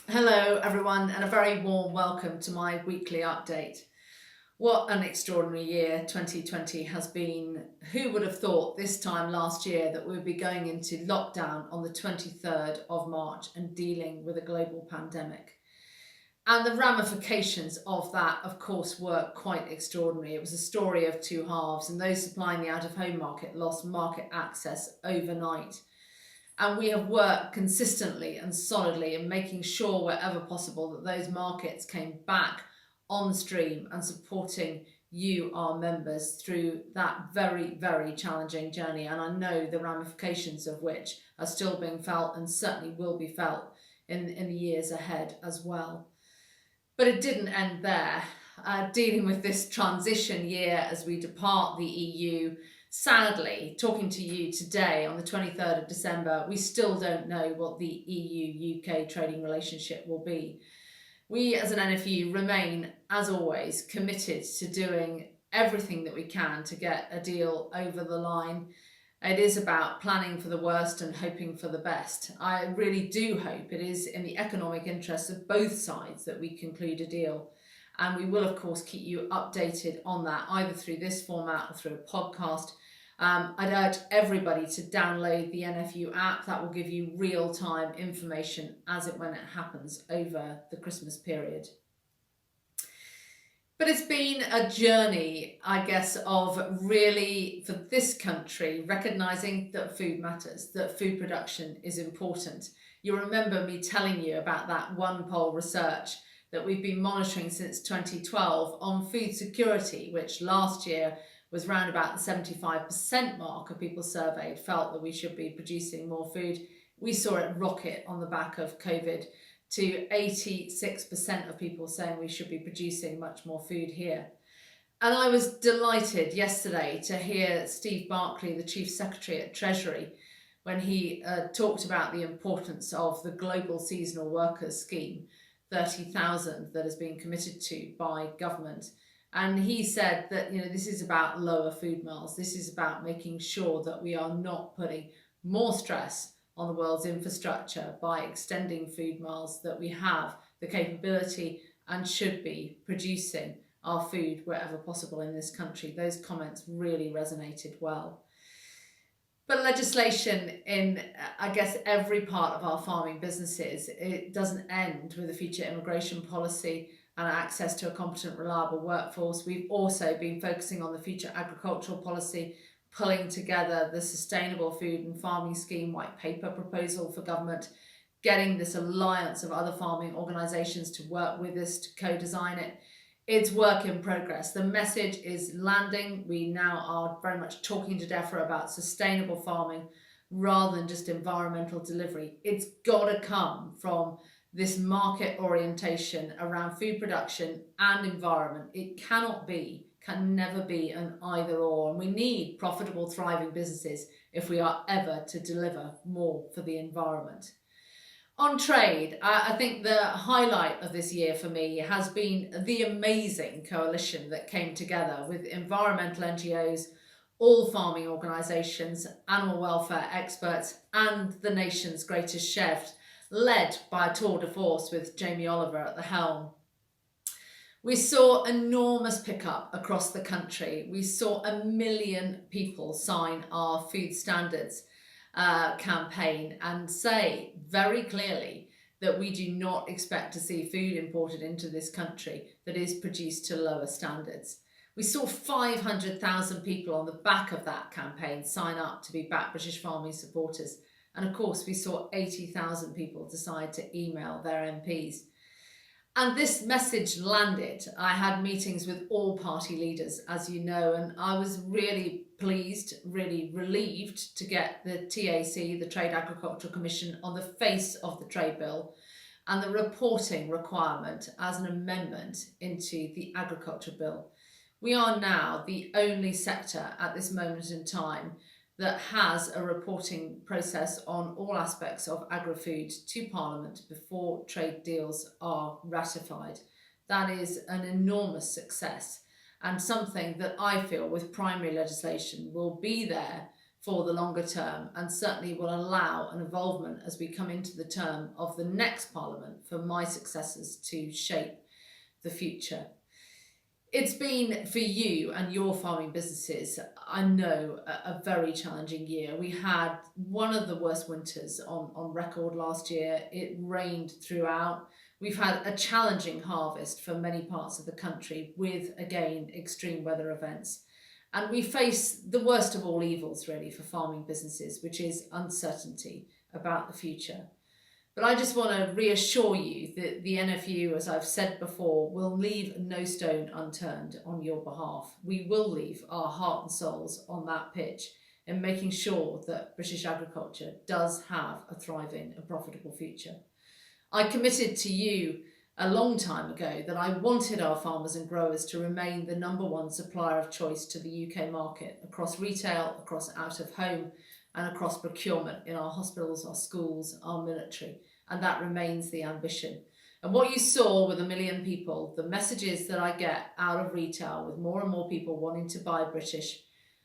Hello everyone and a very warm welcome to my weekly update. What an extraordinary year 2020 has been. Who would have thought this time last year that we would be going into lockdown on the 23rd of March and dealing with a global pandemic? And the ramifications of that, of course, were quite extraordinary. It was a story of two halves, and those supplying the out of home market lost market access overnight. And we have worked consistently and solidly in making sure, wherever possible, that those markets came back on stream and supporting you, our members, through that very, very challenging journey. And I know the ramifications of which are still being felt and certainly will be felt in the years ahead as well. But it didn't end there. Dealing with this transition year as we depart the EU, sadly, talking to you today on the 23rd of December, we still don't know what the EU-UK trading relationship will be. We as an NFU remain, as always, committed to doing everything that we can to get a deal over the line. It is about planning for the worst and hoping for the best. I really do hope it is in the economic interests of both sides that we conclude a deal. And we will, of course, keep you updated on that, either through this format or through a podcast. I'd urge everybody to download the NFU app. That will give you real-time information when it happens over the Christmas period. But it's been a journey, I guess, of really, for this country, recognising that food matters, that food production is important. You remember me telling you about that one poll research that we've been monitoring since 2012 on food security, which last year was round about the 75% mark of people surveyed felt that we should be producing more food. We saw it rocket on the back of COVID to 86% of people saying we should be producing much more food here. And I was delighted yesterday to hear Steve Barclay, the Chief Secretary at Treasury, when he talked about the importance of the Global Seasonal Workers Scheme, 30,000 that has been committed to by government. And he said that, this is about lower food miles. This is about making sure that we are not putting more stress on the world's infrastructure by extending food miles, that we have the capability and should be producing our food wherever possible in this country. Those comments really resonated well. But legislation in, I guess, every part of our farming businesses, it doesn't end with a future immigration policy and access to a competent, reliable workforce. We've also been focusing on the future agricultural policy, pulling together the Sustainable Food and Farming Scheme white paper proposal for government, getting this alliance of other farming organisations to work with us to co-design it. It's work in progress. The message is landing. We now are very much talking to DEFRA about sustainable farming rather than just environmental delivery. It's got to come from this market orientation around food production and environment. It can never be an either or. And we need profitable, thriving businesses if we are ever to deliver more for the environment. On trade, I think the highlight of this year for me has been the amazing coalition that came together with environmental NGOs, all farming organisations, animal welfare experts, and the nation's greatest chefs, led by a tour de force with Jamie Oliver at the helm. We saw enormous pickup across the country. We saw 1 million people sign our food standards campaign and say very clearly that we do not expect to see food imported into this country that is produced to lower standards. We saw 500,000 people on the back of that campaign sign up to be Back British Farming supporters. And of course, we saw 80,000 people decide to email their MPs. And this message landed. I had meetings with all party leaders, as you know, and I was really pleased, really relieved to get the TAC, the Trade Agricultural Commission, on the face of the trade bill and the reporting requirement as an amendment into the agriculture bill. We are now the only sector at this moment in time that has a reporting process on all aspects of agri-food to Parliament before trade deals are ratified. That is an enormous success and something that I feel with primary legislation will be there for the longer term, and certainly will allow an involvement as we come into the term of the next Parliament for my successors to shape the future. It's been, for you and your farming businesses, I know, a very challenging year. We had one of the worst winters on record last year. It rained throughout. We've had a challenging harvest for many parts of the country with, again, extreme weather events. And we face the worst of all evils, really, for farming businesses, which is uncertainty about the future. But I just want to reassure you that the NFU, as I've said before, will leave no stone unturned on your behalf. We will leave our heart and souls on that pitch in making sure that British agriculture does have a thriving and profitable future. I committed to you a long time ago that I wanted our farmers and growers to remain the #1 supplier of choice to the UK market across retail, across out of home, and across procurement in our hospitals, our schools, our military. And that remains the ambition. And what you saw with 1 million people, the messages that I get out of retail with more and more people wanting to buy British,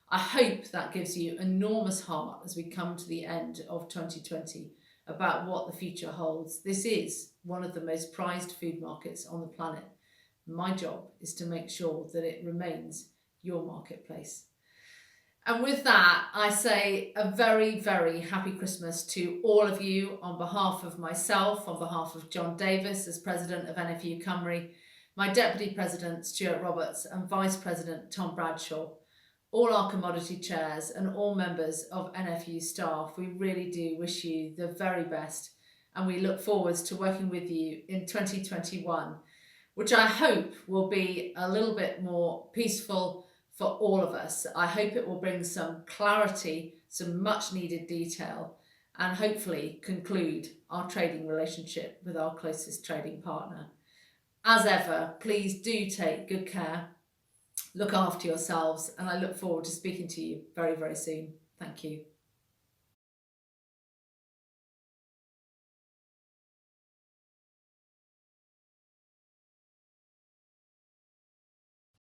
I hope that gives you enormous heart as we come to the end of 2020 about what the future holds. This is one of the most prized food markets on the planet. My job is to make sure that it remains your marketplace. And with that, I say a very, very happy Christmas to all of you on behalf of myself, on behalf of John Davis as President of NFU Cymru, my Deputy President Stuart Roberts and Vice President Tom Bradshaw, all our commodity chairs and all members of NFU staff. We really do wish you the very best, and we look forward to working with you in 2021, which I hope will be a little bit more peaceful for all of us. I hope it will bring some clarity, some much needed detail, and hopefully conclude our trading relationship with our closest trading partner. As ever, please do take good care, look after yourselves, and I look forward to speaking to you very, very soon. Thank you.